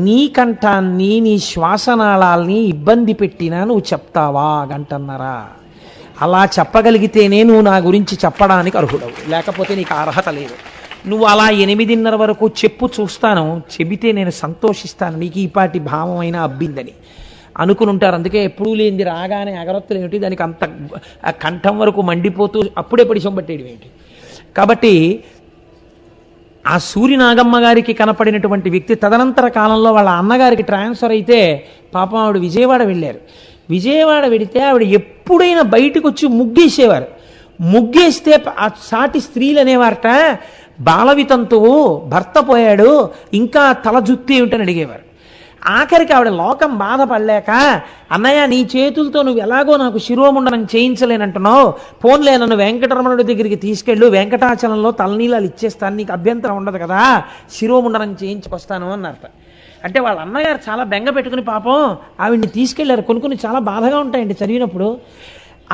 నీ కంఠాన్ని నీ శ్వాసనాళాల్ని ఇబ్బంది పెట్టినా నువ్వు చెప్తావా గంటన్నరా, అలా చెప్పగలిగితేనే నువ్వు నా గురించి చెప్పడానికి అర్హుడవు, లేకపోతే నీకు అర్హత లేదు. నువ్వు అలా 8:30 వరకు చెప్పు, చూస్తాను, చెబితే నేను సంతోషిస్తాను, నీకు ఈ పాటి భావం అయినా అబ్బిందని అనుకుని ఉంటారు. అందుకే ఎప్పుడూ లేనిది రాగానే అగరత్తులు ఏమిటి, దానికి అంత కంఠం వరకు మండిపోతూ అప్పుడే పడి సొంబట్టేయడం ఏంటి. కాబట్టి ఆ సూర్యనాగమ్మ గారికి కనపడినటువంటి వ్యక్తి తదనంతర కాలంలో వాళ్ళ అన్నగారికి ట్రాన్స్ఫర్ అయితే పాపం ఆవిడ విజయవాడ వెళ్ళారు. విజయవాడ వెడితే ఆవిడ ఎప్పుడైనా బయటకు వచ్చి ముగ్గేసేవారు. ముగ్గేస్తే ఆ సాటి స్త్రీలు అనేవారట, బాలవితంతువు భర్త పోయాడు ఇంకా తల జుత్తు ఏమిటని అడిగేవారు. ఆఖరికి ఆవిడ లోకం బాధపడలేక, అన్నయ్య నీ చేతులతో నువ్వు ఎలాగో నాకు శిరోముండనం చేయించలేనంటున్నావు, పోన్లే నన్ను వెంకటరమణుడి దగ్గరికి తీసుకెళ్ళు, వెంకటాచలంలో తలనీలాలు ఇచ్చేస్తాను, నీకు అభ్యంతరం ఉండదు కదా, శిరోముండనం చేయించుకొస్తాను అన్నారట. అంటే వాళ్ళ అన్నగారు చాలా బెంగ పెట్టుకుని పాపం ఆవిడ్ని తీసుకెళ్లారు. కొన్ని చాలా బాధగా ఉంటాయండి చదివినప్పుడు.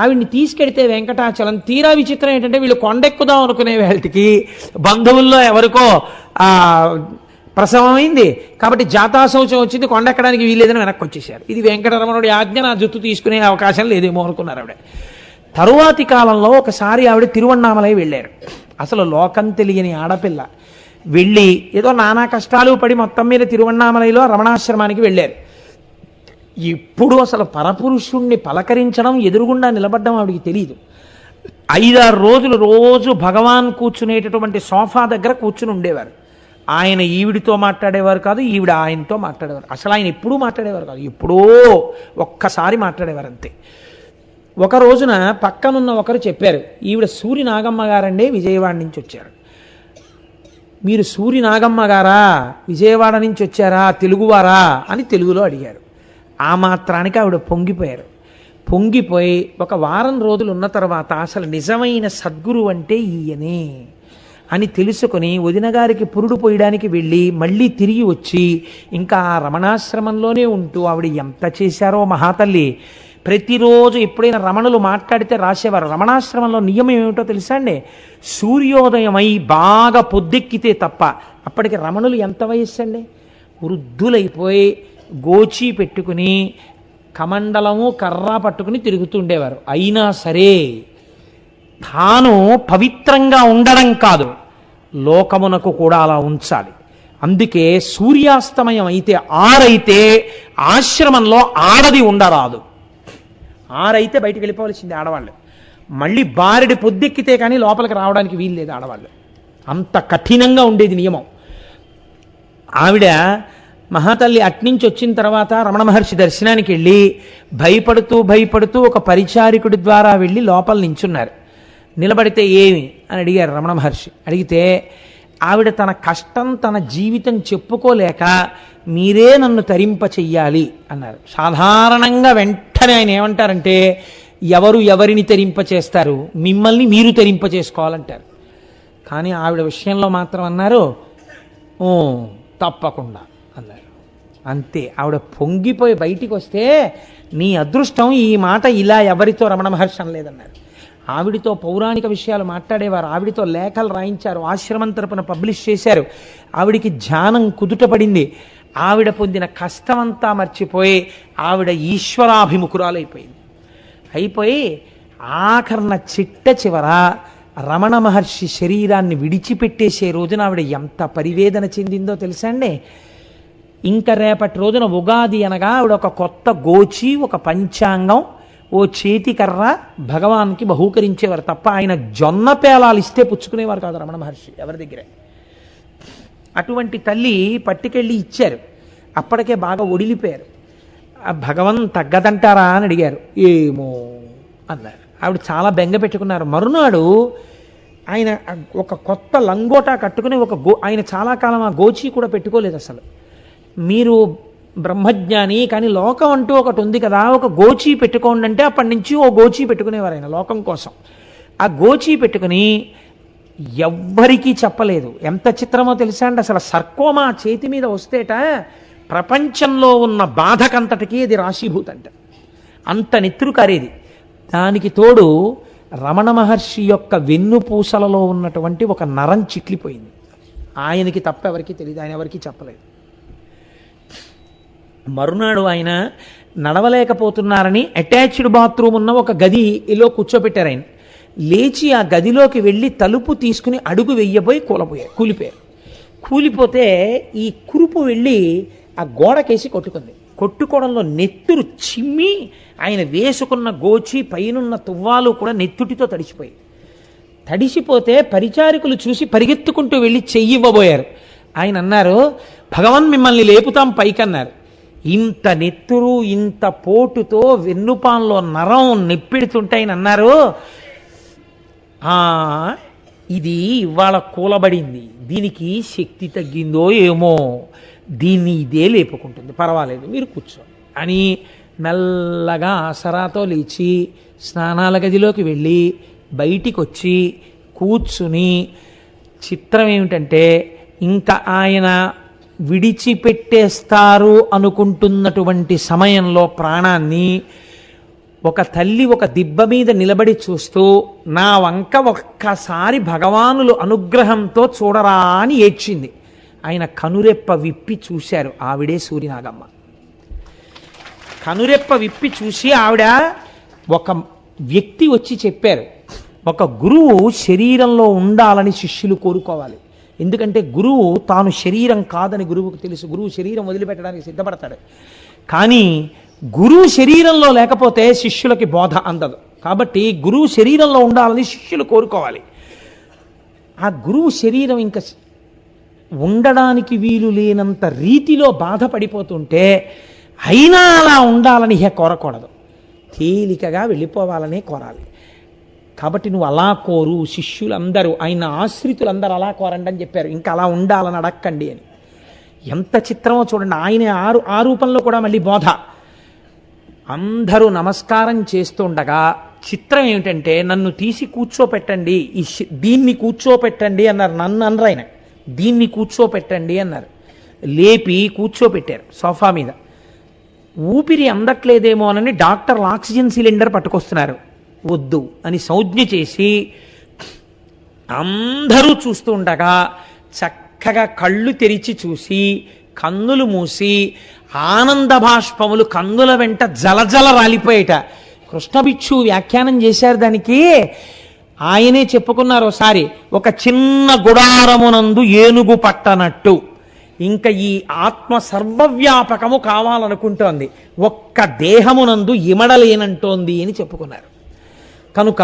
ఆవిడ్ని తీసుకెడితే వెంకటాచలం, తీరా విచిత్రం ఏంటంటే వీళ్ళు కొండెక్కుదాం అనుకునే వేళకి బంధువుల్లో ఎవరికో ప్రసవమైంది కాబట్టి జాతాశౌచం వచ్చింది, కొండెక్కడానికి వీల్లేదని వెనక్కి వచ్చేసారు. ఇది వెంకటరమణుడి ఆజ్ఞ, నా జుత్తు తీసుకునే అవకాశం లేదేమో అనుకున్నారు ఆవిడ. తరువాతి కాలంలో ఒకసారి ఆవిడ తిరువణ్ణామలై వెళ్ళారు. అసలు లోకం తెలియని ఆడపిల్ల వెళ్ళి ఏదో నానా కష్టాలు పడి మొత్తం మీద తిరువణ్ణామలైలో రమణాశ్రమానికి వెళ్ళారు. ఇప్పుడు అసలు పరపురుషుణ్ణి పలకరించడం, ఎదురుగుండా నిలబడ్డం ఆవిడికి తెలియదు. 5-6 రోజులు రోజు భగవాన్ కూర్చునేటటువంటి సోఫా దగ్గర కూర్చుని ఉండేవారు. ఆయన ఈవిడితో మాట్లాడేవారు కాదు, ఈవిడ ఆయనతో మాట్లాడేవారు. అసలు ఆయన ఎప్పుడూ మాట్లాడేవారు కాదు, ఎప్పుడో ఒక్కసారి మాట్లాడేవారు అంతే. ఒక రోజున పక్కనున్న ఒకరు చెప్పారు, ఈవిడ సూరి నాగమ్మ గారండి, విజయవాడ నుంచి వచ్చారు. మీరు సూరి నాగమ్మ గారా, విజయవాడ నుంచి వచ్చారా, తెలుగువారా అని తెలుగులో అడిగారు. ఆ మాత్రానికి ఆవిడ పొంగిపోయారు. పొంగిపోయి ఒక వారం రోజులు ఉన్న తర్వాత అసలు నిజమైన సద్గురు అంటే ఈయనే అని తెలుసుకొని వదిన గారికి పురుడు పోయడానికి వెళ్ళి మళ్ళీ తిరిగి వచ్చి ఇంకా ఆ రమణాశ్రమంలోనే ఉంటూ ఆవిడ ఎంత చేశారో మహాతల్లి. ప్రతిరోజు ఎప్పుడైనా రమణులు మాట్లాడితే రాసేవారు. రమణాశ్రమంలో నియమం ఏమిటో తెలుసా అండి? సూర్యోదయమై బాగా పొద్దెక్కితే తప్ప, అప్పటికి రమణులు ఎంత వయస్సు అండి, వృద్ధులైపోయి గోచి పెట్టుకుని కమండలము కర్ర పట్టుకుని తిరుగుతుండేవారు. అయినా సరే తాను పవిత్రంగా ఉండడం కాదు, లోకమునకు కూడా అలా ఉంచాలి. అందుకే సూర్యాస్తమయం అయితే 6 అయితే ఆశ్రమంలో ఆడది ఉండరాదు. 6 అయితే బయటికి వెళ్ళిపోవలసింది ఆడవాళ్ళు. మళ్ళీ బారెడి పొద్దెక్కితే కానీ లోపలికి రావడానికి వీల్లేదు ఆడవాళ్ళు. అంత కఠినంగా ఉండేది నియమం. ఆవిడ మహాతల్లి అట్నుంచి వచ్చిన తర్వాత రమణ మహర్షి దర్శనానికి వెళ్ళి భయపడుతూ ఒక పరిచారికుడి ద్వారా వెళ్ళి లోపల నించున్నారు. నిలబడితే ఏమి అని అడిగారు రమణ మహర్షి. అడిగితే ఆవిడ తన కష్టం తన జీవితం చెప్పుకోలేక మీరే నన్ను తరింప చెయ్యాలి అన్నారు. సాధారణంగా వెంటనే ఆయన ఏమంటారంటే, ఎవరిని తరింప చేస్తారు, మిమ్మల్ని మీరు తరింప చేసుకోవాలంటారు. కానీ ఆవిడ విషయంలో మాత్రం అన్నారు, ఓ తప్పకుండా అన్నారు. అంతే. ఆవిడ పొంగిపోయి బయటికి వస్తే, నీ అదృష్టం ఈ మాట ఇలా ఎవరితో రమణ మహర్షి అనలేదన్నారు. ఆవిడితో పౌరాణిక విషయాలు మాట్లాడేవారు, ఆవిడితో లేఖలు రాయించారు, ఆశ్రమం తరపున పబ్లిష్ చేశారు. ఆవిడికి ధ్యానం కుదుటపడింది. ఆవిడ పొందిన కష్టమంతా మర్చిపోయి ఆవిడ ఈశ్వరాభిముఖురాలైపోయింది. అయిపోయి ఆఖరణ చిట్ట రమణ మహర్షి శరీరాన్ని విడిచిపెట్టేసే రోజున ఆవిడ ఎంత పరివేదన చెందిందో తెలుసా అండి? ఇంకా రేపటి రోజున ఉగాది అనగా ఆవిడ ఒక కొత్త గోచి, ఒక పంచాంగం, ఓ చేతికర్ర భగవాన్కి బహూకరించేవారు తప్ప ఆయన జొన్న పేలాలు ఇస్తే పుచ్చుకునేవారు కాదు రమణ మహర్షి ఎవరి దగ్గరే. అటువంటి తల్లి పట్టుకెళ్ళి ఇచ్చారు. అప్పటికే బాగా ఒడిలిపోయారు. భగవన్ తగ్గదంటారా అని అడిగారు. ఏమో అన్నారు. ఆవిడ చాలా బెంగ పెట్టుకున్నారు. మరునాడు ఆయన ఒక కొత్త లంగోటా కట్టుకుని ఆయన చాలా కాలం ఆ గోచి కూడా పెట్టుకోలేదు అసలు. మీరు బ్రహ్మజ్ఞాని, కానీ లోకం అంటూ ఒకటి ఉంది కదా, ఒక గోచి పెట్టుకోండి అంటే అప్పటి నుంచి ఓ గోచి పెట్టుకునేవారు ఆయన లోకం కోసం. ఆ గోచి పెట్టుకుని ఎవ్వరికీ చెప్పలేదు. ఎంత చిత్రమో తెలుసా అండి? అసలు సర్కోమా చేతి మీద వస్తేట ప్రపంచంలో ఉన్న బాధకంతటికీ అది రాశీభూతంట. అంత నెత్తురు కారేది. దానికి తోడు రమణ మహర్షి యొక్క వెన్నుపూసలలో ఉన్నటువంటి ఒక నరం చిట్లిపోయింది. ఆయనకి తప్ప ఎవరికి తెలియదు, ఆయన ఎవరికి చెప్పలేదు. మరునాడు ఆయన నడవలేకపోతున్నారని అటాచ్డ్ బాత్రూమ్ ఉన్న ఒక గదిలో కూర్చోబెట్టారు. ఆయన లేచి ఆ గదిలోకి వెళ్ళి తలుపు తీసుకుని అడుగు వెయ్యబోయి కూలిపోయారు. కూలిపోతే ఈ కురుపు వెళ్ళి ఆ గోడకేసి కొట్టుకుంది. కొట్టుకోవడంలో నెత్తురు చిమ్మి ఆయన వేసుకున్న గోచి పైనున్న తువ్వాలు కూడా నెత్తుటితో తడిసిపోతే పరిచారికులు చూసి పరిగెత్తుకుంటూ వెళ్ళి చెయ్యివ్వబోయారు. ఆయన అన్నారు, భగవాన్ మిమ్మల్ని లేపుతాం పైకన్నారు. ఇంత నెత్తురు ఇంత పోటుతో వెన్నుపాన్లో నరం నెప్పెడుతుంటే ఆయన అన్నారు, ఇది ఇవాళ కూలబడింది, దీనికి శక్తి తగ్గిందో ఏమో, దీన్ని ఇదే లేపుకుంటుంది, పర్వాలేదు మీరు కూర్చో అని మెల్లగా ఆసరాతో లేచి స్నానాల గదిలోకి వెళ్ళి బయటికి వచ్చి కూర్చుని, చిత్రం ఏమిటంటే ఇంకా ఆయన విడిచిపెట్టేస్తారు అనుకుంటున్నటువంటి సమయంలో ప్రాణాన్ని ఒక తల్లి ఒక దిబ్బ మీద నిలబడి చూస్తూ, నా వంక ఒక్కసారి భగవానులు అనుగ్రహంతో చూడరా అని ఏడ్చింది. ఆయన కనురెప్ప విప్పి చూశారు, ఆవిడే సూర్యనాగమ్మ. కనురెప్ప విప్పి చూసి ఆవిడ ఒక వ్యక్తి వచ్చి చెప్పారు, ఒక గురువు శరీరంలో ఉండాలని శిష్యులు కోరుకోవాలి. ఎందుకంటే గురువు తాను శరీరం కాదని గురువుకు తెలుసు. గురువు శరీరం వదిలిపెట్టడానికి సిద్ధపడతాడు. కానీ గురువు శరీరంలో లేకపోతే శిష్యులకి బోధ అందదు. కాబట్టి గురువు శరీరంలో ఉండాలని శిష్యులు కోరుకోవాలి. ఆ గురువు శరీరం ఇంకా ఉండడానికి వీలు లేనంత రీతిలో బాధపడిపోతుంటే అయినా అలా ఉండాలని కోరకూడదు. తేలికగా వెళ్ళిపోవాలనే కోరాలి. కాబట్టి నువ్వు అలా కోరు, శిష్యులందరూ ఆయన ఆశ్రితులందరూ అలా కోరండి అని చెప్పారు. ఇంకా అలా ఉండాలని అడక్కండి అని. ఎంత చిత్రమో చూడండి. ఆయన ఆ రూపంలో కూడా మళ్ళీ బోధ. అందరూ నమస్కారం చేస్తుండగా చిత్రం ఏమిటంటే నన్ను తీసి కూర్చోపెట్టండి, దీన్ని కూర్చోపెట్టండి అన్నారు. నన్ను అనరు ఆయన, దీన్ని కూర్చోపెట్టండి అన్నారు. లేపి కూర్చోపెట్టారు సోఫా మీద. ఊపిరి అందట్లేదేమో అని డాక్టర్లు ఆక్సిజన్ సిలిండర్ పట్టుకొస్తున్నారు. వద్దు అని సంజ్ఞ చేసి అందరూ చూస్తూ ఉండగా చక్కగా కళ్ళు తెరిచి చూసి కన్నులు మూసి ఆనంద బాష్పములు కన్నుల వెంట జలజల రాలిపోయేట. కృష్ణభిక్షు వ్యాఖ్యానం చేశారు దానికి. ఆయనే చెప్పుకున్నారు ఒకసారి, ఒక చిన్న గుడారమునందు ఏనుగు పట్టనట్టు ఇంకా ఈ ఆత్మ సర్వవ్యాపకము కావాలనుకుంటోంది, ఒక్క దేహమునందు ఇమడలేనంటోంది అని చెప్పుకున్నారు. కనుక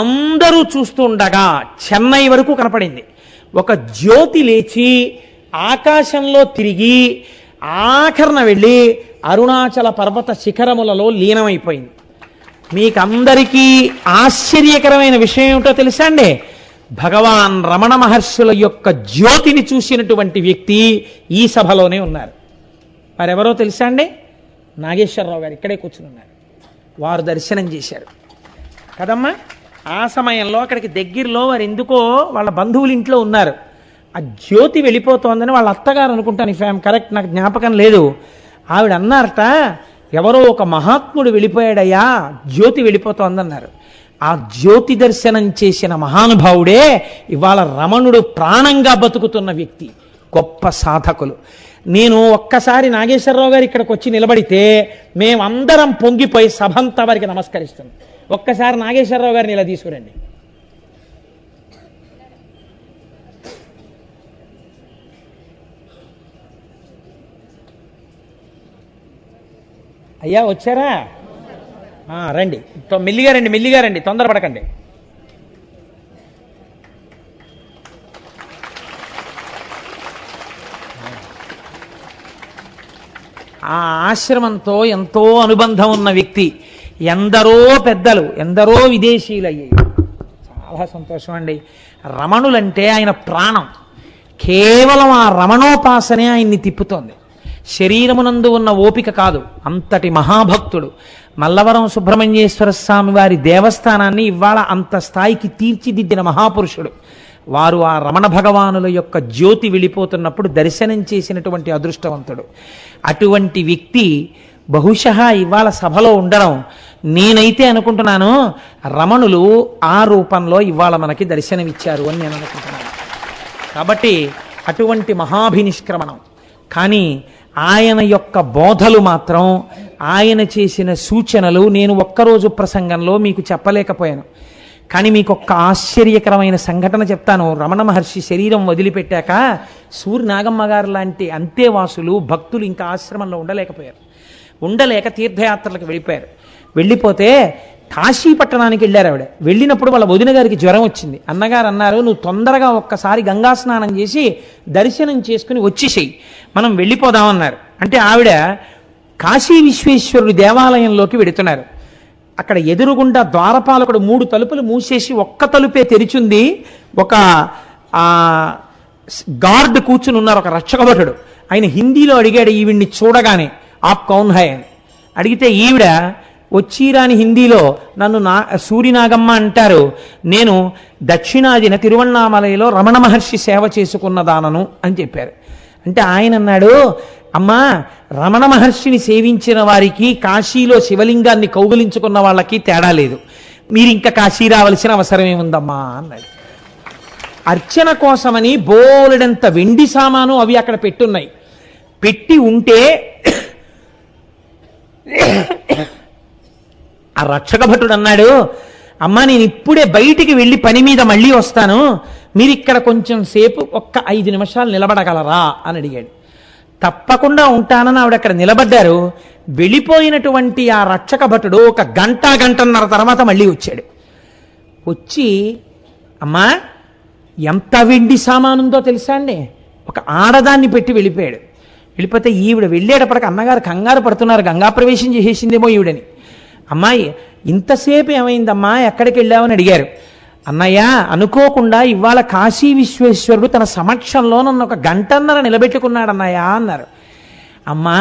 అందరూ చూస్తుండగా చెన్నై వరకు కనపడింది. ఒక జ్యోతి లేచి ఆకాశంలో తిరిగి ఆఖరణ వెళ్ళి అరుణాచల పర్వత శిఖరములలో లీనమైపోయింది. మీకందరికీ ఆశ్చర్యకరమైన విషయం ఏమిటో తెలుసా అండి? భగవాన్ రమణ మహర్షుల యొక్క జ్యోతిని చూసినటువంటి వ్యక్తి ఈ సభలోనే ఉన్నారు. వారెవరో తెలుసా అండి? నాగేశ్వరరావు గారు ఇక్కడే కూర్చుని ఉన్నారు. వారు దర్శనం చేశారు కదమ్మా. ఆ సమయంలో అక్కడికి దగ్గరలో వారు ఎందుకో వాళ్ళ బంధువుల ఇంట్లో ఉన్నారు. ఆ జ్యోతి వెళ్ళిపోతోందని వాళ్ళ అత్తగారు అనుకుంటాను, ఇఫ్ ఐఎమ్ కరెక్ట్, నాకు జ్ఞాపకం లేదు. ఆవిడ అన్నారట, ఎవరో ఒక మహాత్ముడు వెళ్ళిపోయాడయ్యా, జ్యోతి వెళ్ళిపోతోందన్నారు. ఆ జ్యోతి దర్శనం చేసిన మహానుభావుడే ఇవాళ రమణుడు ప్రాణంగా బతుకుతున్న వ్యక్తి, గొప్ప సాధకులు. నేను ఒక్కసారి నాగేశ్వరరావు గారు ఇక్కడికి వచ్చి నిలబడితే మేమందరం పొంగిపోయి సభంతా వారికి నమస్కరిస్తున్నాం. ఒక్కసారి నాగేశ్వరరావు గారిని ఇలా తీసుకురండి. అయ్యా వచ్చారా? రండి, మెల్లిగా రండి, మెల్లిగా రండి, తొందరపడకండి. ఆ ఆశ్రమంతో ఎంతో అనుబంధం ఉన్న వ్యక్తి. ఎందరో పెద్దలు, ఎందరో విదేశీయులు అయ్యాయి. చాలా సంతోషం అండి. రమణులంటే ఆయన ప్రాణం. కేవలం ఆ రమణోపాసనే ఆయన్ని తిప్పుతోంది. శరీరమునందు ఉన్న ఓపిక కాదు, అంతటి మహాభక్తుడు. మల్లవరం సుబ్రహ్మణ్యేశ్వర స్వామి వారి దేవస్థానాన్ని ఇవాళ అంత స్థాయికి తీర్చిదిద్దిన మహాపురుషుడు. వారు ఆ రమణ భగవానుల యొక్క జ్యోతి వెళ్ళిపోతున్నప్పుడు దర్శనం చేసినటువంటి అదృష్టవంతుడు. అటువంటి వ్యక్తి బహుశः ఇవాళ సభలో ఉండడం, నేనైతే అనుకుంటున్నాను రమణులు ఆ రూపంలో ఇవాళ మనకి దర్శనమిచ్చారు అని నేను అనుకుంటున్నాను. కాబట్టి అటువంటి మహాభినిష్క్రమణం. కానీ ఆయన యొక్క బోధలు మాత్రం, ఆయన చేసిన సూచనలు నేను ఒక్కరోజు ప్రసంగంలో మీకు చెప్పలేకపోయాను. కానీ మీకు ఒక్క ఆశ్చర్యకరమైన సంఘటన చెప్తాను. రమణ మహర్షి శరీరం వదిలిపెట్టాక సూర్య నాగమ్మ గారు లాంటి అంతేవాసులు భక్తులు ఇంకా ఆశ్రమంలో ఉండలేకపోయారు. ఉండలేక తీర్థయాత్రలకు వెళ్ళిపోయారు. వెళ్ళిపోతే కాశీ పట్టణానికి వెళ్ళారు ఆవిడ. వెళ్ళినప్పుడు వాళ్ళ వదిన గారికి జ్వరం వచ్చింది. అన్నగారు అన్నారు, నువ్వు తొందరగా ఒక్కసారి గంగా స్నానం చేసి దర్శనం చేసుకుని వచ్చేసేయి, మనం వెళ్ళిపోదామన్నారు. అంటే ఆవిడ కాశీ విశ్వేశ్వరుడి దేవాలయంలోకి వెడుతున్నారు. అక్కడ ఎదురుగుండా ద్వారపాలకుడు 3 తలుపులు మూసేసి ఒక్క తలుపే తెరిచుంది. ఒక గార్డ్ కూర్చుని ఉన్నారు, ఒక రక్షకభటుడు. ఆయన హిందీలో అడిగాడు ఈవిడ్ని చూడగానే, ఆప్ కౌన్ హై అని అడిగితే ఈవిడ వచ్చిరాని హిందీలో, నన్ను సూరినాగమ్మ అంటారు, నేను దక్షిణాదిన తిరువణ్ణామలైలో రమణ మహర్షి సేవ చేసుకున్నదానను అని చెప్పారు. అంటే ఆయన అన్నాడు, అమ్మా, రమణ మహర్షిని సేవించిన వారికి కాశీలో శివలింగాన్ని కౌగులించుకున్న వాళ్ళకి తేడా లేదు, మీరు ఇంకా కాశీ రావలసిన అవసరం ఏముందమ్మా అన్నాడు. అర్చన కోసమని బోలెడంత వెండి సామాను అవి అక్కడ పెట్టున్నాయి. పెట్టి ఉంటే ఆ రక్షక భటుడు అన్నాడు, అమ్మా నేను ఇప్పుడే బయటికి వెళ్ళి పని మీద మళ్ళీ వస్తాను, మీరు ఇక్కడ కొంచెం సేపు ఒక్క 5 నిమిషాలు నిలబడగలరా అని అడిగాడు. తప్పకుండా ఉంటానని ఆవిడ అక్కడ నిలబడ్డారు. వెళ్ళిపోయినటువంటి ఆ రక్షక భటుడు ఒక గంటన్నర తర్వాత మళ్ళీ వచ్చాడు. వచ్చి, అమ్మా ఎంత వెండి సామానుందో తెలుసా అండి, ఒక ఆడదాన్ని పెట్టి వెళ్ళిపోయాడు. వెళ్ళిపోతే ఈవిడ వెళ్ళేటప్పటికి అన్నగారు కంగారు పడుతున్నారు, గంగా ప్రవేశం చేసేసిందేమో ఈవిడని. అమ్మాయి ఇంతసేపు ఏమైందమ్మా, ఎక్కడికి వెళ్ళావని అడిగారు. అన్నయ్య, అనుకోకుండా ఇవాళ కాశీ విశ్వేశ్వరుడు తన సమక్షంలో నన్ను 1 గంటన్నర నిలబెట్టుకున్నాడు అన్నయ్య అన్నారు. అమ్మా,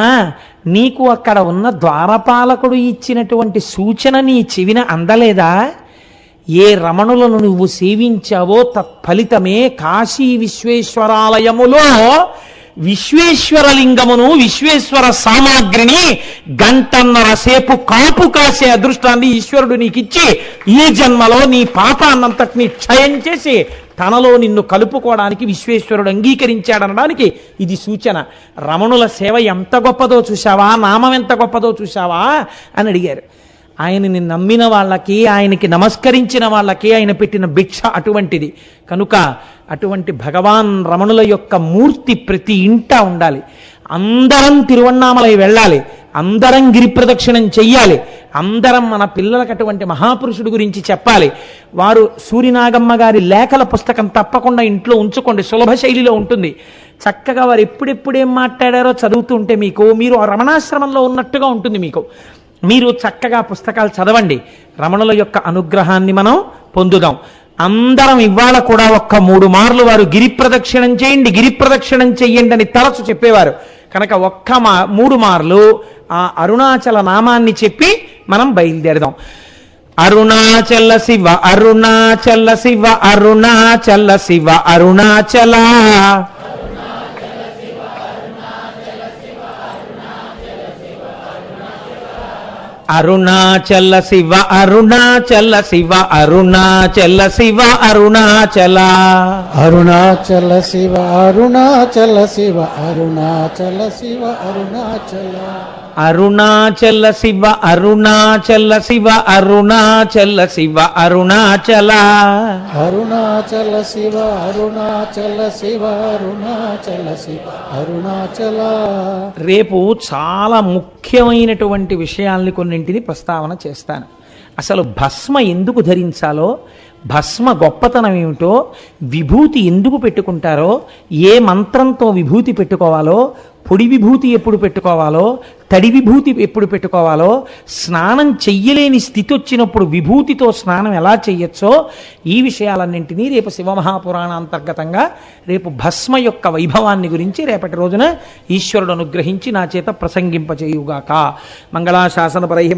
నీకు అక్కడ ఉన్న ద్వారపాలకుడు ఇచ్చినటువంటి సూచన నీ చెవిన అందలేదా? ఏ రమణులను నువ్వు సేవించావో తత్ఫలితమే కాశీ విశ్వేశ్వరాలయములో విశ్వేశ్వరలింగమును, విశ్వేశ్వర సామాగ్రిని 1.5 గంటల సేపు కాపు కాసే అదృష్టాన్ని ఈశ్వరుడు నీకిచ్చి ఈ జన్మలో నీ పాపాన్నంతటినీ క్షయం చేసి తనలో నిన్ను కలుపుకోవడానికి విశ్వేశ్వరుడు అంగీకరించాడనడానికి ఇది సూచన. రమణుల సేవ ఎంత గొప్పదో చూశావా, నామం ఎంత గొప్పదో చూశావా అని అడిగారు. ఆయనని నమ్మిన వాళ్ళకి, ఆయనకి నమస్కరించిన వాళ్ళకి ఆయన పెట్టిన భిక్ష అటువంటిది. కనుక అటువంటి భగవాన్ రమణుల యొక్క మూర్తి ప్రతి ఇంట ఉండాలి. అందరం తిరువణ్ణామలై వెళ్ళాలి, అందరం గిరి ప్రదక్షిణం చెయ్యాలి, అందరం మన పిల్లలకు అటువంటి మహాపురుషుడు గురించి చెప్పాలి. వారు సూరినాగమ్మ గారి లేఖల పుస్తకం తప్పకుండా ఇంట్లో ఉంచుకోండి, సులభ శైలిలో ఉంటుంది. చక్కగా వారు ఎప్పుడెప్పుడేం మాట్లాడారో చదువుతూ ఉంటే మీరు రమణాశ్రమంలో ఉన్నట్టుగా ఉంటుంది. మీరు చక్కగా పుస్తకాలు చదవండి, రమణుల యొక్క అనుగ్రహాన్ని మనం పొందుదాం. అందరం ఇవాళ కూడా 3 మార్లు వారు గిరి ప్రదక్షిణం చేయండి, గిరి ప్రదక్షిణం చెయ్యండి అని తరచు చెప్పేవారు. కనుక 3 మార్లు ఆ అరుణాచల నామాన్ని చెప్పి మనం బయలుదేరదాం. అరుణాచల శివ అరుణాచల శివ అరుణాచల శివ అరుణాచల అరుణాచల శివ అరుణాచల శివ అరుణాచల శివ అరుణాచల అరుణాచల శివ అరుణాచల శివ అరుణాచల శివ అరుణాచల అరుణాచల శివ అరుణాచల శివ అరుణాచల శివ అరుణాచల అరుణాచల శివ అరుణాచల శివ అరుణాచల శివ అరుణాచల. రేపు చాలా ముఖ్యమైనటువంటి విషయాల్ని కొన్నింటిని ప్రస్తావన చేస్తాను. అసలు భస్మ ఎందుకు ధరించాలో, భస్మ గొప్పతనం ఏమిటో, విభూతి ఎందుకు పెట్టుకుంటారో, ఏ మంత్రంతో విభూతి పెట్టుకోవాలో, పొడి విభూతి ఎప్పుడు పెట్టుకోవాలో, తడి విభూతి ఎప్పుడు పెట్టుకోవాలో, స్నానం చెయ్యలేని స్థితి వచ్చినప్పుడు విభూతితో స్నానం ఎలా చెయ్యొచ్చో, ఈ విషయాలన్నింటినీ రేపు శివమహాపురాణాంతర్గతంగా రేపు భస్మ యొక్క వైభవాన్ని గురించి రేపటి రోజున ఈశ్వరుడు అనుగ్రహించి నా చేత ప్రసంగింపచేయుగాక. మంగళాశాసన పరై